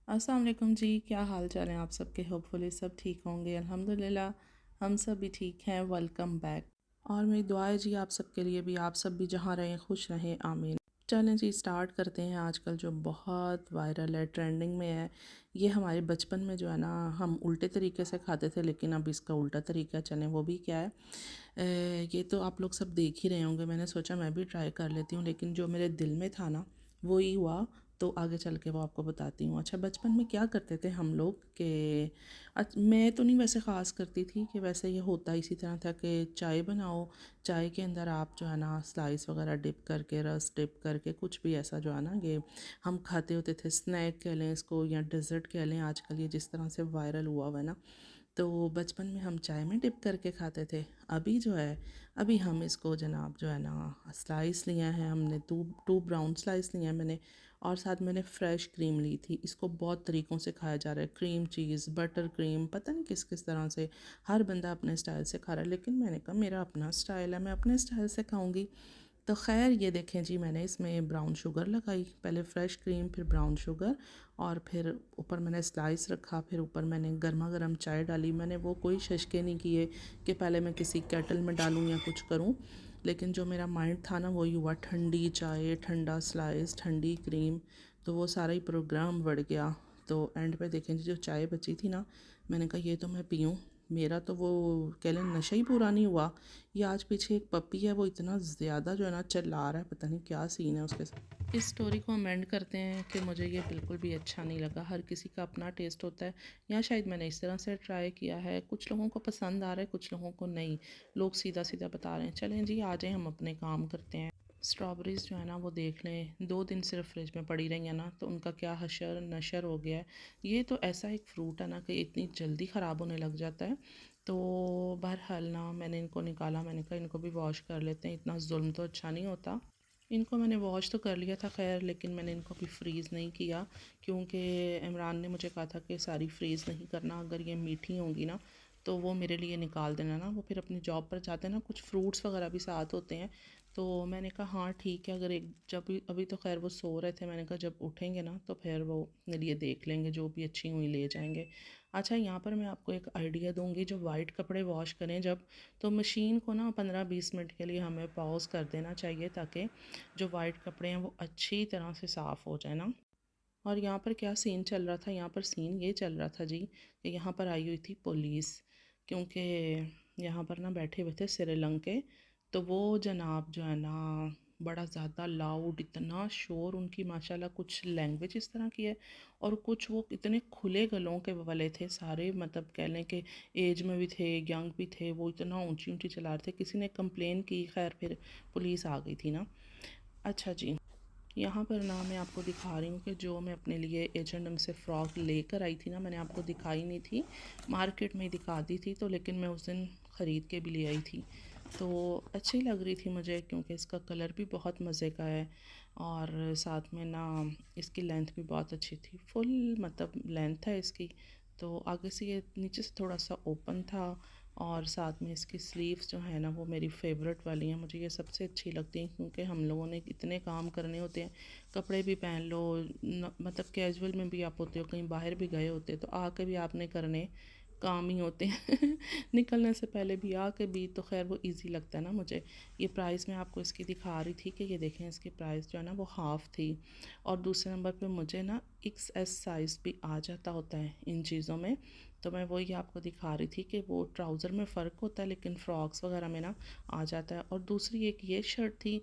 अस्सलाम वालेकुम जी, क्या हाल चाल हैं आप सबके। होपफुली सब ठीक होंगे। अल्हम्दुलिल्लाह हम सब भी ठीक हैं। Welcome back. और मेरी दुआ है जी आप सबके लिए भी, आप सब भी जहाँ रहें खुश रहें, आमीन। चलें जी स्टार्ट करते हैं। आजकल जो बहुत वायरल है, ट्रेंडिंग में है, ये हमारे बचपन में जो है ना हम उल्टे तरीके से खाते थे, लेकिन अब इसका उल्टा तरीका चलें वो भी क्या है। ये तो आप लोग सब देख ही रहे होंगे। मैंने सोचा मैं भी ट्राई कर लेती हूँ, लेकिन जो मेरे दिल में था ना वो ही हुआ, तो आगे चल के वो आपको बताती हूँ। अच्छा, बचपन में क्या करते थे हम लोग कि मैं तो नहीं वैसे ख़ास करती थी कि वैसे ये होता इसी तरह था कि चाय बनाओ, चाय के अंदर आप जो है ना स्लाइस वगैरह डिप करके, रस डिप करके, कुछ भी ऐसा जो है ना ये हम खाते होते थे। स्नैक कह लें इसको या डेज़र्ट कह लें, आजकल ये जिस तरह से वायरल हुआ हुआ है ना, तो बचपन में हम चाय में डिप करके खाते थे। अभी जो है, अभी हम इसको जनाब जो है ना स्लाइस लिया है हमने, टू टू ब्राउन स्लाइस लिया है मैंने, और साथ मैंने फ़्रेश क्रीम ली थी। इसको बहुत तरीक़ों से खाया जा रहा है, क्रीम चीज़, बटर क्रीम, पता नहीं किस किस तरह से हर बंदा अपने स्टाइल से खा रहा है, लेकिन मैंने कहा मेरा अपना स्टाइल है, मैं अपने स्टाइल से खाऊंगी। तो खैर ये देखें जी, मैंने इसमें ब्राउन शुगर लगाई, पहले फ़्रेश क्रीम, फिर ब्राउन शुगर, और फिर ऊपर मैंने स्लाइस रखा, फिर ऊपर मैंने गर्मा गर्म चाय डाली। मैंने वो कोई शशके नहीं किए कि पहले मैं किसी केटल में डालूँ या कुछ करूँ, लेकिन जो मेरा माइंड था ना वही हुआ, ठंडी चाय, ठंडा स्लाइस, ठंडी क्रीम, तो वो सारा ही प्रोग्राम बढ़ गया। तो एंड पे देखें जी, जो चाय बची थी ना, मैंने कहा ये तो मैं पीऊँ। मेरा तो वो कह लें नशा ही पूरा नहीं हुआ। ये आज पीछे एक पपी है, वो इतना ज़्यादा जो है ना चिल्ला रहा है, पता नहीं क्या सीन है उसके साथ। इस स्टोरी को हम एंड करते हैं कि मुझे ये बिल्कुल भी अच्छा नहीं लगा। हर किसी का अपना टेस्ट होता है, या शायद मैंने इस तरह से ट्राई किया है, कुछ लोगों को पसंद आ रहा है, कुछ लोगों को नहीं। लोग सीधा सीधा बता रहे हैं। चलें जी आ जाएँ, हम अपने काम करते हैं। स्ट्रॉबेरीज़ जो है ना वो देख लें, 2 दिन सिर्फ फ्रिज में पड़ी रही हैं ना, तो उनका क्या हशर नशर हो गया है। ये तो ऐसा एक फ्रूट है ना कि इतनी जल्दी ख़राब होने लग जाता है। तो बहरहाल ना मैंने इनको निकाला, मैंने कहा इनको भी वॉश कर लेते हैं, इतना जुल्म तो अच्छा नहीं होता। इनको मैंने वॉश तो कर लिया था खैर, लेकिन मैंने इनको भी फ्रीज़ नहीं किया, क्योंकि इमरान ने मुझे कहा था कि सारी फ्रीज़ नहीं करना, अगर ये मीठी होंगी ना तो वो मेरे लिए निकाल देना ना, वो फिर अपनी जॉब पर जाते हैं ना, कुछ फ्रूट्स वगैरह भी साथ होते हैं। तो मैंने कहा हाँ ठीक है, अगर एक जब भी, अभी तो खैर वो सो रहे थे, मैंने कहा जब उठेंगे ना तो फिर वो मेरे लिए देख लेंगे, जो भी अच्छी हुई ले जाएंगे। अच्छा, यहाँ पर मैं आपको एक आइडिया दूंगी, जो वाइट कपड़े वॉश करें जब, तो मशीन को ना 15-20 मिनट के लिए हमें पॉज कर देना चाहिए, ताकि जो वाइट कपड़े हैं वो अच्छी तरह से साफ़ हो जाए ना। और यहाँ पर क्या सीन चल रहा था, यहाँ पर सीन ये चल रहा था जी कि यहाँ पर आई हुई थी पुलिस, क्योंकि यहाँ पर ना बैठे हुए थे श्रीलंके। तो वो जनाब जो है ना बड़ा ज़्यादा लाउड, इतना शोर, उनकी माशाल्लाह कुछ लैंग्वेज इस तरह की है, और कुछ वो इतने खुले गलों के वाले थे सारे, मतलब कह लें कि एज में भी थे, यंग भी थे। वो इतना ऊंची ऊंची चला रहे थे, किसी ने कंप्लेन की, खैर फिर पुलिस आ गई थी ना। अच्छा जी, यहाँ पर ना मैं आपको दिखा रही हूँ कि जो मैं अपने लिए H&M से फ़्रॉक लेकर आई थी ना, मैंने आपको दिखाई नहीं थी, मार्केट में ही दिखा दी थी, तो लेकिन मैं उस दिन ख़रीद के भी ले आई थी। तो अच्छी लग रही थी मुझे, क्योंकि इसका कलर भी बहुत मज़े का है, और साथ में ना इसकी लेंथ भी बहुत अच्छी थी, फुल मतलब लेंथ है इसकी। तो आगे से ये नीचे से थोड़ा सा ओपन था, और साथ में इसकी स्लीव्स जो है ना वो मेरी फेवरेट वाली हैं, मुझे ये सबसे अच्छी लगती हैं, क्योंकि हम लोगों ने इतने काम करने होते हैं, कपड़े भी पहन लो मतलब कैजुअल में भी आप होते हो, कहीं बाहर भी गए होते तो आके भी आपने करने काम ही होते हैं निकलने से पहले भी, आके भी, तो खैर वो इजी लगता है ना मुझे। ये प्राइस मैं आपको इसकी दिखा रही थी कि ये देखें, इसकी प्राइस जो है ना वो हाफ़ थी। और दूसरे नंबर पे मुझे ना XS साइज़ भी आ जाता होता है इन चीज़ों में, तो मैं वही आपको दिखा रही थी कि वो ट्राउज़र में फ़र्क होता है, लेकिन फ़्रॉक्स वगैरह में ना आ जाता है। और दूसरी एक ये शर्ट थी,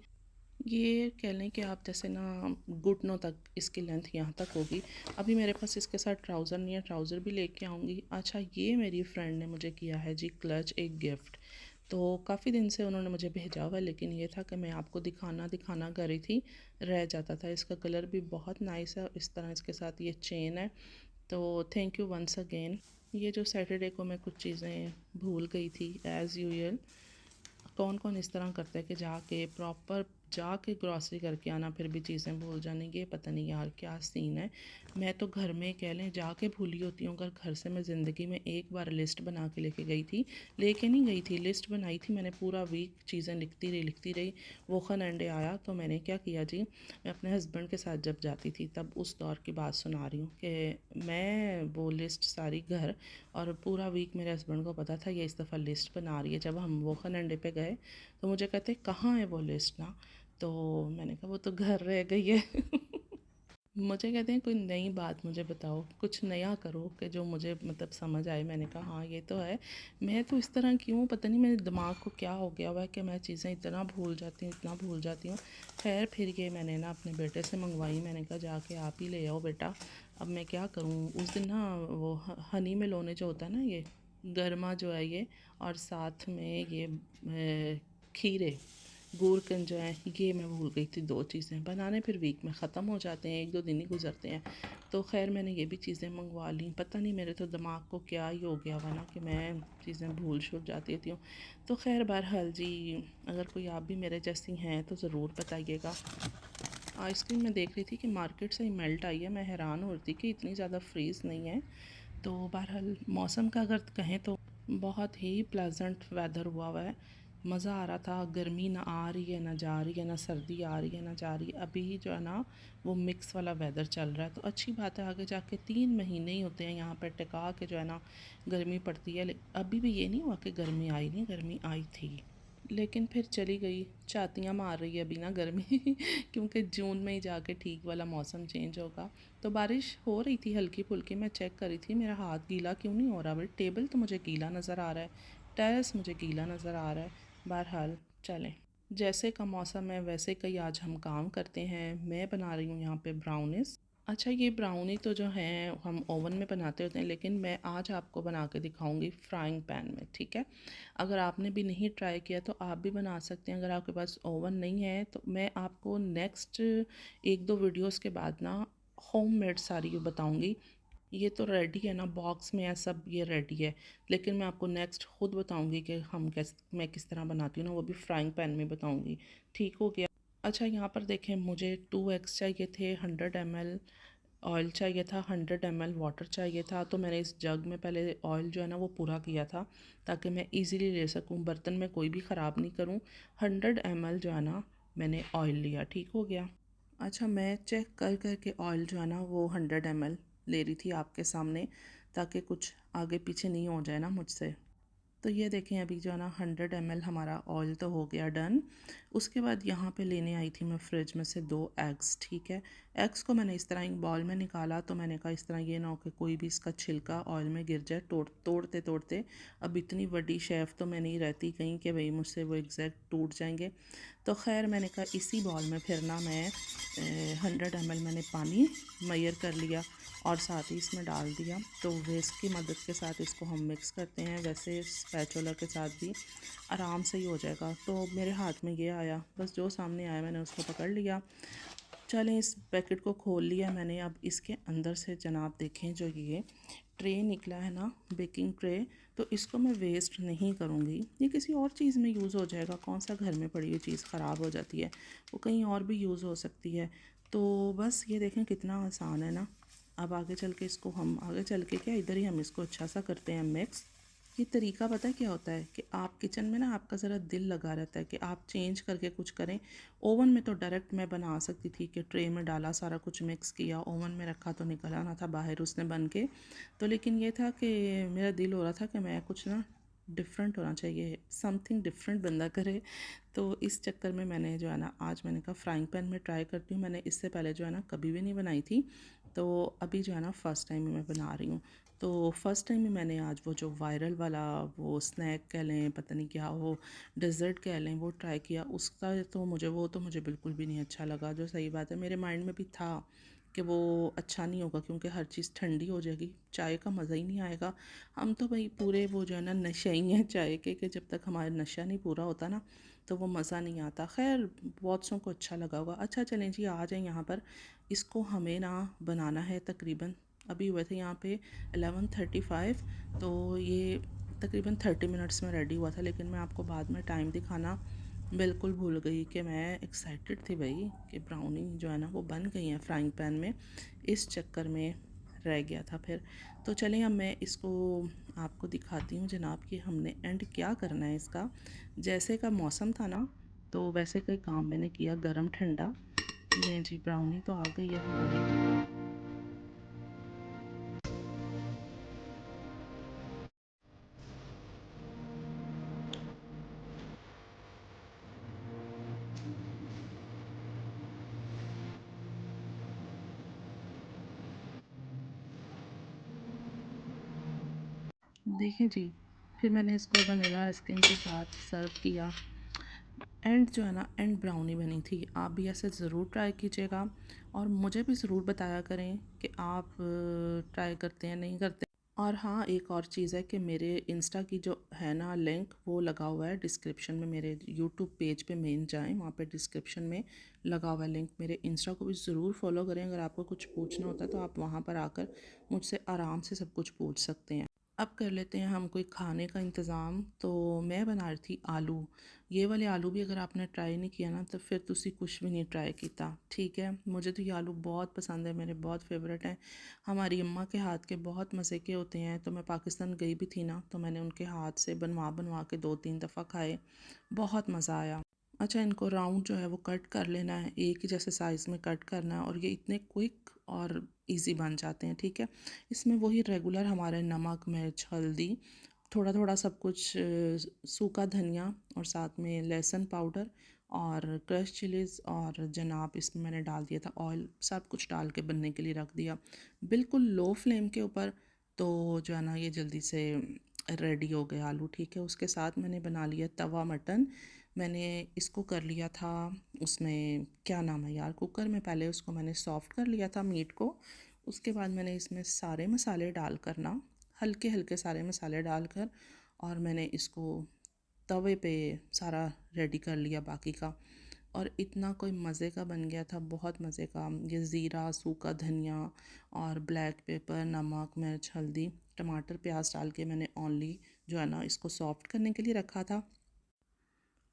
ये कह लें कि आप जैसे ना घुटनों तक इसकी लेंथ यहाँ तक होगी। अभी मेरे पास इसके साथ ट्राउज़र नहीं है, ट्राउज़र भी लेके आऊँगी। अच्छा, ये मेरी फ्रेंड ने मुझे किया है जी क्लच, एक गिफ्ट। तो काफ़ी दिन से उन्होंने मुझे भेजा हुआ है, लेकिन ये था कि मैं आपको दिखाना दिखाना कर रही थी, रह जाता था। इसका कलर भी बहुत नाइस है, और इस तरह इसके साथ ये चेन है। तो थैंक यू वंस अगेन। ये जो सैटरडे को मैं कुछ चीज़ें भूल गई थी एज़ यूजुअल, कौन कौन इस तरह करता है कि जाके प्रॉपर जाके ग्रॉसरी करके आना, फिर भी चीज़ें भूल जाने, ये पता नहीं यार क्या सीन है। मैं तो घर में कह लें जाके भूली होती हूँ। अगर घर से मैं ज़िंदगी में एक बार लिस्ट बना के लेके गई थी, लेके नहीं गई थी, लिस्ट बनाई थी मैंने, पूरा वीक चीज़ें लिखती रही। वो खनंडे आया तो मैंने क्या किया जी, मैं अपने हस्बैंड के साथ जब जाती थी तब उस दौर की बात सुना रही हूँ कि मैं वो लिस्ट सारी घर, और पूरा वीक मेरे हस्बैंड को पता था ये इस दफ़ा लिस्ट बना रही है। जब हम वो खनंडे पे गए तो मुझे कहते कहाँ है वो लिस्ट ना, तो मैंने कहा वो तो घर रह गई है। मुझे कहते हैं कोई नई बात मुझे बताओ, कुछ नया करो कि जो मुझे मतलब समझ आए। मैंने कहा हाँ ये तो है, मैं तो इस तरह की हूँ, पता नहीं मेरे दिमाग को क्या हो गया हुआ है कि मैं चीज़ें इतना भूल जाती हूँ, इतना भूल जाती हूँ। खैर फिर ये मैंने ना अपने बेटे से मंगवाई, मैंने कहा जाके आप ही ले आओ बेटा। अब मैं क्या करूँ, उस दिन ना वो हनी में लोने जो होता है ना, ये गर्मा जो है ये, और साथ में ये खीरे गुरकन जो है, ये मैं भूल गई थी। दो चीज़ें बनाने फिर वीक में ख़त्म हो जाते हैं, एक दो दिन ही गुजरते हैं। तो खैर मैंने ये भी चीज़ें मंगवा ली। पता नहीं मेरे तो दिमाग को क्या ही हो गया हुआ ना कि मैं चीज़ें भूल छूट जाती रहती हूँ। तो खैर बहरहाल जी, अगर कोई आप भी मेरे जैसी हैं तो ज़रूर बताइएगा। आइसक्रीम मैं देख रही थी कि मार्केट से ही मेल्ट आई है, मैं हैरान हो रही थी कि इतनी ज़्यादा फ्रीज़ नहीं है। तो बहरहाल मौसम का अगर कहें तो बहुत ही प्लेजेंट वेदर हुआ है। मज़ा आ रहा था, गर्मी ना आ रही है ना जा रही है, ना सर्दी आ रही है ना जा रही है। अभी जो है ना वो मिक्स वाला वेदर चल रहा है, तो अच्छी बात है। आगे जाके 3 महीने ही होते हैं यहाँ पर टिका के जो है ना गर्मी पड़ती है। अभी भी ये नहीं हुआ कि गर्मी आई नहीं, गर्मी आई थी लेकिन फिर चली गई। छातियाँ मार रही है अभी ना गर्मी क्योंकि जून में ही जाके ठीक वाला मौसम चेंज होगा। तो बारिश हो रही थी हल्की फुल्की, मैं चेक कर रही थी मेरा हाथ गीला क्यों नहीं हो रहा। भाई टेबल तो मुझे गीला नज़र आ रहा है, टेरेस मुझे गीला नज़र आ रहा है। बहरहाल चलें, जैसे का मौसम है वैसे का ही आज हम काम करते हैं। मैं बना रही हूँ यहाँ पे ब्राउनीज़। अच्छा ये ब्राउनी तो जो है हम ओवन में बनाते होते हैं, लेकिन मैं आज आपको बना के दिखाऊंगी फ्राइंग पैन में, ठीक है। अगर आपने भी नहीं ट्राई किया तो आप भी बना सकते हैं। अगर आपके पास ओवन नहीं है तो मैं आपको नेक्स्ट एक दो वीडियोस के बाद ना होममेड सारी बताऊंगी। ये तो रेडी है ना, बॉक्स में है सब, ये रेडी है। लेकिन मैं आपको नेक्स्ट खुद बताऊंगी कि मैं किस तरह बनाती हूँ ना, वो भी फ्राइंग पैन में बताऊंगी। ठीक हो गया। अच्छा यहाँ पर देखें, मुझे 2 एग्स चाहिए थे, 100 ml ऑयल चाहिए था, 100 ml वाटर चाहिए था। तो मैंने इस जग में पहले ऑयल जो है ना वो पूरा किया था ताकि मैं इजीली ले सकूं, बर्तन में कोई भी ख़राब नहीं करूं। 100 ml जो है ना मैंने ऑयल लिया, ठीक हो गया। अच्छा मैं चेक कर कर के ऑयल जो है ना वो 100 ml ले रही थी आपके सामने, ताकि कुछ आगे पीछे नहीं हो जाए ना मुझसे। तो ये देखें अभी जो है ना 100 ml हमारा ऑयल तो हो गया डन। उसके बाद यहाँ पे लेने आई थी मैं फ्रिज में से 2 एग्स, ठीक है। एग्स को मैंने इस तरह एक बॉल में निकाला, तो मैंने कहा इस तरह ये ना हो कि कोई भी इसका छिलका ऑयल में गिर जाए। तोड़ते तोड़ते अब इतनी बड़ी शेफ़ तो मैं नहीं रहती कहीं कि भाई मुझसे वो एग्जैक्ट टूट जाएंगे। तो खैर मैंने कहा इसी बॉल में फिर ना मैं 100 ml मैंने पानी मैयर कर लिया और साथ ही इसमें डाल दिया। तो विस्क की मदद के साथ इसको हम मिक्स करते हैं, वैसे स्पैचुला के साथ भी आराम से ही हो जाएगा। तो मेरे हाथ में ये आया, बस जो सामने आया मैंने उसको पकड़ लिया। चलें इस पैकेट को खोल लिया मैंने। अब इसके अंदर से जनाब देखें जो ये ट्रे निकला है ना, बेकिंग ट्रे, तो इसको मैं वेस्ट नहीं करूँगी। ये किसी और चीज़ में यूज़ हो जाएगा, कौन सा घर में पड़ी हुई चीज़ ख़राब हो जाती है, वो कहीं और भी यूज़ हो सकती है। तो बस ये देखें कितना आसान है ना। अब आगे चल के इसको हम आगे चल के क्या इधर ही हम इसको अच्छा सा करते हैं मिक्स। ये तरीका पता है क्या होता है कि आप किचन में ना आपका ज़रा दिल लगा रहता है कि आप चेंज करके कुछ करें। ओवन में तो डायरेक्ट मैं बना सकती थी कि ट्रे में डाला, सारा कुछ मिक्स किया, ओवन में रखा तो निकल आना था बाहर उसने बन के। तो लेकिन ये था कि मेरा दिल हो रहा था कि मैं कुछ ना डिफरेंट होना चाहिए, समथिंग डिफरेंट बंदा करे। तो इस चक्कर में मैंने जो है ना आज मैंने कहा फ्राइंग पैन में ट्राई करती हूँ। मैंने इससे पहले जो है ना कभी भी नहीं बनाई थी, तो अभी जो है ना फ़र्स्ट टाइम मैं बना रही हूँ। तो फर्स्ट टाइम ही मैंने आज वो जो वायरल वाला वो स्नैक कह लें, पता नहीं क्या वो डेज़र्ट कह लें, वो ट्राई किया। उसका तो मुझे बिल्कुल भी नहीं अच्छा लगा। जो सही बात है मेरे माइंड में भी था कि वो अच्छा नहीं होगा क्योंकि हर चीज़ ठंडी हो जाएगी, चाय का मज़ा ही नहीं आएगा। हम तो भाई पूरे वो जो है ना नशे ही हैं चाय के जब तक हमारा नशा नहीं पूरा होता ना तो वो मज़ा नहीं आता। खैर बहुत सौ को अच्छा लगा होगा। अच्छा चलें जी आ जाएं यहाँ पर। इसको हमें ना बनाना है तकरीबन, अभी हुए थे यहाँ पे 11:35, तो ये तकरीबन 30 मिनट्स में रेडी हुआ था। लेकिन मैं आपको बाद में टाइम दिखाना बिल्कुल भूल गई कि मैं एक्साइटेड थी भाई कि ब्राउनी जो है ना वो बन गई हैं फ्राइंग पैन में, इस चक्कर में रह गया था फिर। तो चलिए अब मैं इसको आपको दिखाती हूँ जनाब कि हमने एंड क्या करना है इसका। जैसे का मौसम था ना तो वैसे कोई काम मैंने किया, गरम ठंडा। ये जी ब्राउनी तो आ गई है हमारी। देखिए जी, फिर मैंने इसको वनीला आइसक्रीम के साथ सर्व किया। एंड जो है ना एंड ब्राउनी बनी थी। आप भी ऐसे ज़रूर ट्राई कीजिएगा और मुझे भी ज़रूर बताया करें कि आप ट्राई करते हैं नहीं करते। और हाँ, एक और चीज़ है कि मेरे इंस्टा की जो है ना लिंक वो लगा हुआ है डिस्क्रिप्शन में। मेरे यूट्यूब पेज पे मेन जाएं, वहाँ पे डिस्क्रिप्शन में लगा हुआ है लिंक। मेरे इंस्टा को भी ज़रूर फॉलो करें। अगर आपको कुछ पूछना होता है तो आप वहाँ पर आकर मुझसे आराम से सब कुछ पूछ सकते हैं। अब कर लेते हैं हम कोई खाने का इंतज़ाम। तो मैं बना रही थी आलू। ये वाले आलू भी अगर आपने ट्राई नहीं किया ना तो फिर तुसी कुछ भी नहीं ट्राई किया, ठीक है। मुझे तो ये आलू बहुत पसंद है, मेरे बहुत फेवरेट हैं। हमारी अम्मा के हाथ के बहुत मज़े के होते हैं। तो मैं पाकिस्तान गई भी थी ना तो मैंने उनके हाथ से बनवा बनवा के 2-3 दफ़ा खाए, बहुत मज़ा आया। अच्छा, इनको राउंड जो है वो कट कर लेना है, एक ही जैसे साइज़ में कट करना है और ये इतने क्विक और इजी बन जाते हैं, ठीक है। इसमें वही रेगुलर हमारे नमक, मिर्च, हल्दी, थोड़ा थोड़ा सब कुछ, सूखा धनिया और साथ में लहसुन पाउडर और क्रश चिलीज़ और जनाब इसमें मैंने डाल दिया था ऑयल, सब कुछ डाल के बनने के लिए रख दिया बिल्कुल लो फ्लेम के ऊपर। तो जो है ना ये जल्दी से रेडी हो गया आलू, ठीक है। उसके साथ मैंने बना लिया तवा मटन। मैंने इसको कर लिया था उसमें, क्या नाम है यार, कुकर में पहले उसको मैंने सॉफ़्ट कर लिया था मीट को। उसके बाद मैंने इसमें सारे मसाले डाल कर ना, हल्के हल्के सारे मसाले डालकर, और मैंने इसको तवे पे सारा रेडी कर लिया बाकी का। और इतना कोई मज़े का बन गया था, बहुत मज़े का। ये ज़ीरा, सूखा धनिया और ब्लैक पेपर, नमक, मिर्च, हल्दी, टमाटर, प्याज डाल के मैंने ओनली जो है ना इसको सॉफ़्ट करने के लिए रखा था।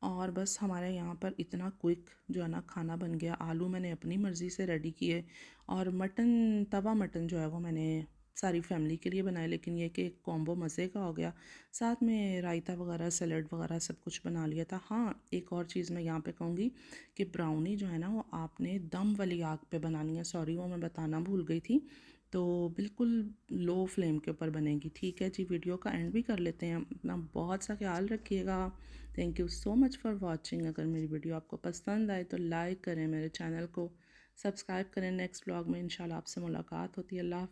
और बस हमारे यहाँ पर इतना क्विक जो है ना खाना बन गया। आलू मैंने अपनी मर्ज़ी से रेडी किए और मटन, तवा मटन जो है वो मैंने सारी फैमिली के लिए बनाया। लेकिन ये कि कॉम्बो मज़े का हो गया। साथ में रायता वगैरह, सैलड वगैरह सब कुछ बना लिया था। हाँ, एक और चीज़ मैं यहाँ पे कहूँगी कि ब्राउनी जो है ना वो आपने दम वाली आग पे बनानी है। सॉरी, वो मैं बताना भूल गई थी। तो बिल्कुल लो फ्लेम के ऊपर बनेगी, ठीक है जी। वीडियो का एंड भी कर लेते हैं। अपना बहुत सा ख्याल रखिएगा। Thank you so much for watching. अगर मेरी वीडियो आपको पसंद आए तो लाइक करें, मेरे चैनल को सब्सक्राइब करें। नेक्स्ट व्लॉग में इंशाल्लाह आपसे मुलाकात होती है। अल्लाह हाफ़िज़।